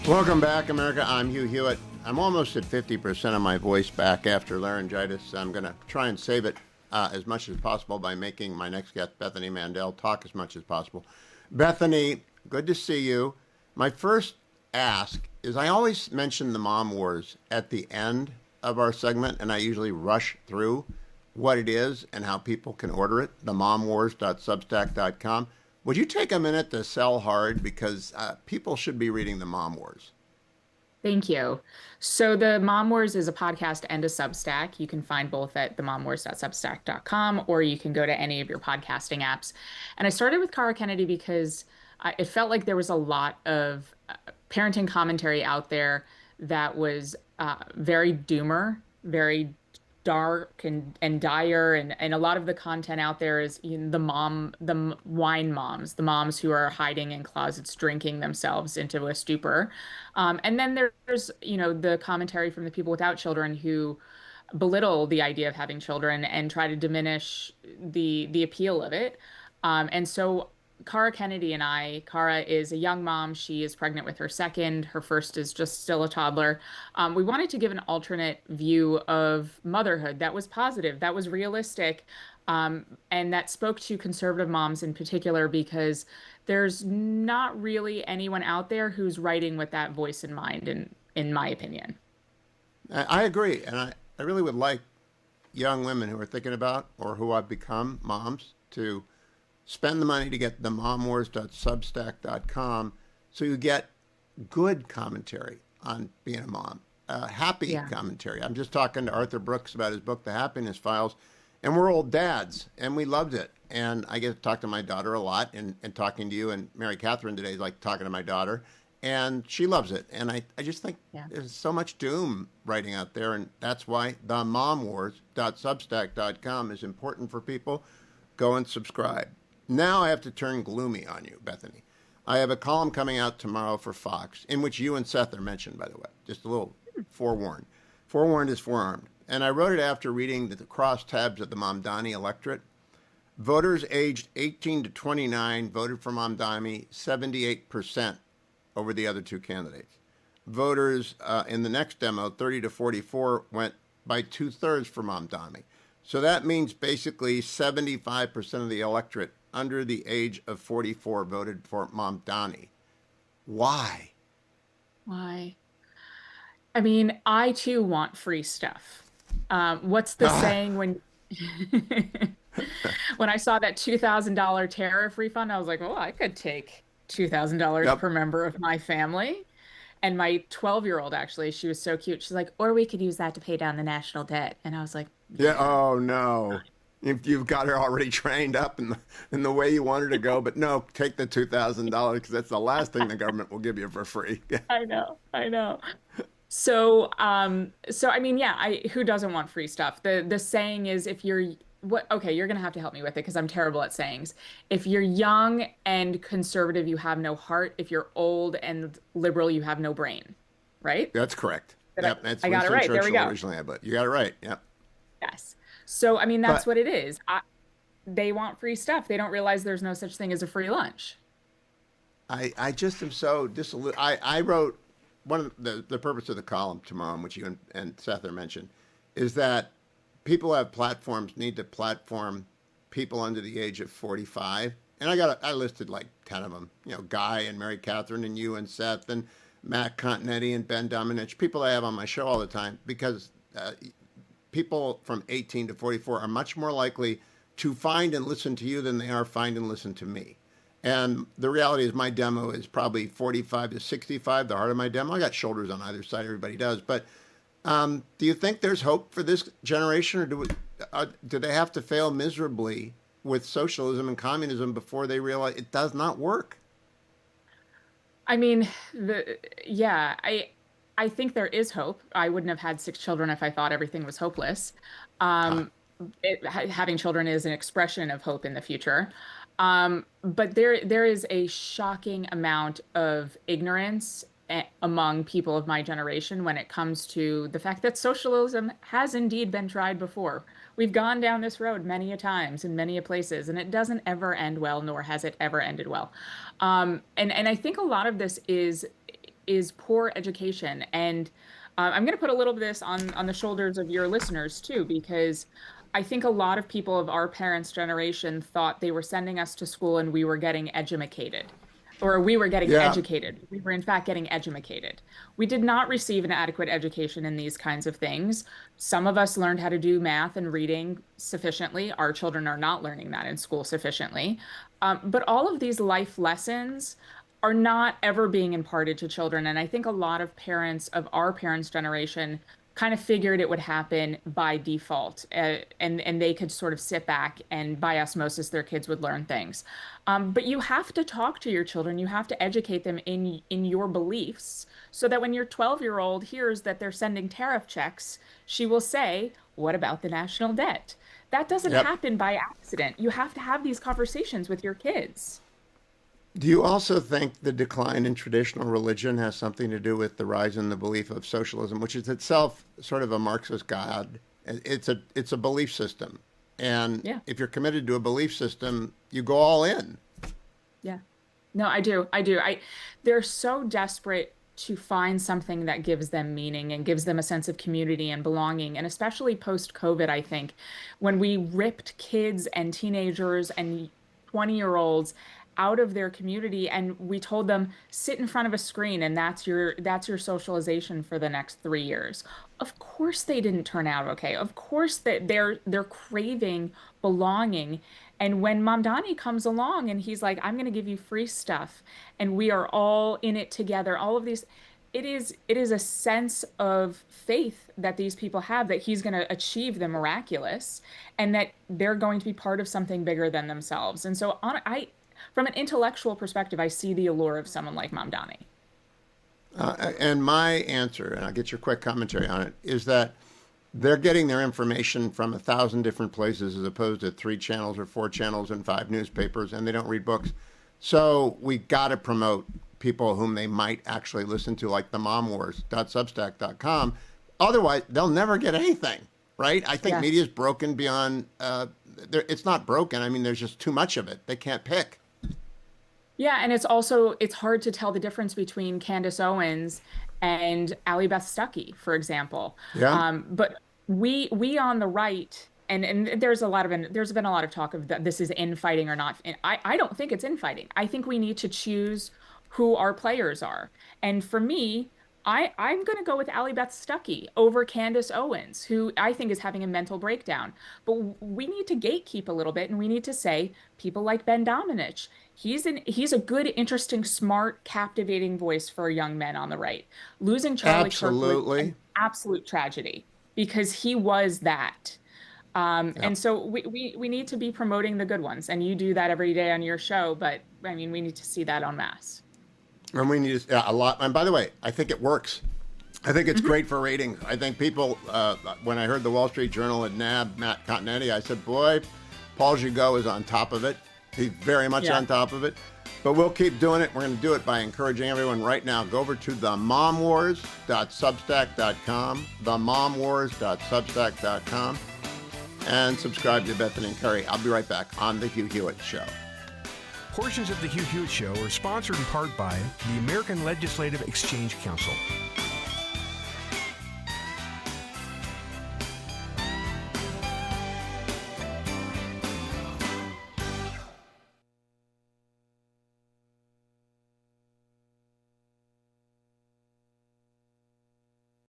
Welcome back, America. I'm Hugh Hewitt. I'm almost at 50% of my voice back after laryngitis. I'm going to try and save it as much as possible by making my next guest, Bethany Mandel, talk as much as possible. Bethany, good to see you. My first ask is I always mention the Mom Wars at the end of our segment, and I usually rush through what it is and how people can order it, themomwars.substack.com. Would you take a minute to sell hard? Because people should be reading the Mom Wars. Thank you. So the Mom Wars is a podcast and a Substack. You can find both at themomwars.substack.com, or you can go to any of your podcasting apps. And I started with Cara Kennedy because it felt like there was a lot of parenting commentary out there that was very doomer, very dark and dire, and a lot of the content out there is the wine moms, the moms who are hiding in closets drinking themselves into a stupor. And then there's the commentary from the people without children who belittle the idea of having children and try to diminish the appeal of it. And so Cara Kennedy and Cara is a young mom. She is pregnant with her second. Her first is just still a toddler. We wanted to give an alternate view of motherhood that was positive, that was realistic, and that spoke to conservative moms in particular, because there's not really anyone out there who's writing with that voice in mind, in my opinion. I agree. And I really would like young women who are thinking about or who have become moms to spend the money to get the momwars.substack.com so you get good commentary on being a mom, happy commentary. I'm just talking to Arthur Brooks about his book, The Happiness Files, and we're old dads, and we loved it. And I get to talk to my daughter a lot, and talking to you and Mary Catherine today is like talking to my daughter, and she loves it. And I just think there's so much doom writing out there, and that's why the momwars.substack.com is important for people. Go and subscribe. Now I have to turn gloomy on you, Bethany. I have a column coming out tomorrow for Fox in which you and Seth are mentioned, by the way. Just a little forewarned. Forewarned is forearmed. And I wrote it after reading the crosstabs of the Mamdani electorate. Voters aged 18 to 29 voted for Mamdani 78% over the other two candidates. Voters in the next demo, 30 to 44, went by two-thirds for Mamdani. So that means basically 75% of the electorate under the age of 44 voted for Mamdani. Why? Why? I mean, I too want free stuff. What's the saying when when I saw that $2,000 tariff refund, I was like, well, I could take $2,000 per member of my family. And my 12-year-old, actually, she was so cute. She's like, or we could use that to pay down the national debt. And I was like, yeah. Oh, no. If you've got her already trained up in the way you want her to go, but no, take the $2,000 because that's the last thing the government will give you for free. I know. So, I mean, who doesn't want free stuff? The saying is, if you're okay, you're gonna have to help me with it because I'm terrible at sayings. If you're young and conservative, you have no heart. If you're old and liberal, you have no brain. Right? That's correct. Yep, that's I got it Winston right. There we Churchill go. originally, but you got it right. Yep. Yes. So, I mean, that's But what it is. They want free stuff. They don't realize there's no such thing as a free lunch. I just am so disillusioned. I wrote one of the purpose of the column tomorrow, which you and Seth are mentioned, is that people who have platforms need to platform people under the age of 45. And I listed like 10 of them, Guy and Mary Catherine and you and Seth and Matt Continetti and Ben Domenech, people I have on my show all the time, because people from 18 to 44 are much more likely to find and listen to you than they are find and listen to me. And the reality is my demo is probably 45 to 65, the heart of my demo. I got shoulders on either side, everybody does. But do you think there's hope for this generation, or do they have to fail miserably with socialism and communism before they realize it does not work? I mean, I think there is hope. I wouldn't have had six children if I thought everything was hopeless. Ah, Um, Having children is an expression of hope in the future. But there is a shocking amount of ignorance among people of my generation when it comes to the fact that socialism has indeed been tried before. We've gone down this road many a times in many a places, and it doesn't ever end well, nor has it ever ended well. And I think a lot of this is is poor education. And I'm going to put a little bit of this on the shoulders of your listeners too, because I think a lot of people of our parents' generation thought they were sending us to school and we were getting edumacated, or we were getting Yeah. educated. We were in fact getting edumacated. We did not receive an adequate education in these kinds of things. Some of us learned how to do math and reading sufficiently. Our children are not learning that in school sufficiently. But all of these life lessons are not ever being imparted to children. And I think a lot of parents of our parents' generation kind of figured it would happen by default, and they could sort of sit back and by osmosis their kids would learn things. But you have to talk to your children. You have to educate them in your beliefs so that when your 12-year-old hears that they're sending tariff checks, she will say, "What about the national debt?" That doesn't Yep. happen by accident. You have to have these conversations with your kids. Do you also think the decline in traditional religion has something to do with the rise in the belief of socialism, which is itself sort of a Marxist god? It's a belief system, and Yeah. if you're committed to a belief system, you go all in. Yeah. No, I do. I do. They're so desperate to find something that gives them meaning and gives them a sense of community and belonging. And especially post-COVID, I think, when we ripped kids and teenagers and 20-year-olds out of their community and we told them sit in front of a screen and that's your socialization for the next 3 years. Of course they didn't turn out okay. Of course that they're craving belonging. And when Mamdani comes along and he's like, I'm going to give you free stuff and we are all in it together, all of these, it is a sense of faith that these people have that he's going to achieve the miraculous and that they're going to be part of something bigger than themselves. And so from an intellectual perspective, I see the allure of someone like Mamdani. And my answer, and I'll get your quick commentary on it, is that they're getting their information from 1,000 different places as opposed to 3 channels or 4 channels and 5 newspapers, and they don't read books. So we got to promote people whom they might actually listen to, like the momwars.substack.com. Otherwise, they'll never get anything, right? I think Yeah. media is broken beyond, it's not broken. I mean, there's just too much of it. They can't pick. Yeah, and it's hard to tell the difference between Candace Owens and Ally Beth Stuckey, for example. Yeah. But we on the right, and there's been a lot of talk of that this is infighting or not. I don't think it's infighting. I think we need to choose who our players are. And for me, I'm going to go with Ally Beth Stuckey over Candace Owens, who I think is having a mental breakdown. But we need to gatekeep a little bit, and we need to say people like Ben Domenech. He's a good, interesting, smart, captivating voice for young men on the right. Losing Charlie Kirk was Absolutely. an absolute tragedy because he was that. Yeah. And so we need to be promoting the good ones, and you do that every day on your show. But I mean, we need to see that en masse. And we need a lot. And by the way, I think it works. I think it's great for ratings. I think people, when I heard the Wall Street Journal had nabbed Matt Continetti, I said, boy, Paul Gigot is on top of it. He's very much on top of it. But we'll keep doing it. We're going to do it by encouraging everyone right now. Go over to themomwars.substack.com, themomwars.substack.com, and subscribe to Bethany and Curry. I'll be right back on The Hugh Hewitt Show. Portions of The Hugh Hewitt Show are sponsored in part by the American Legislative Exchange Council.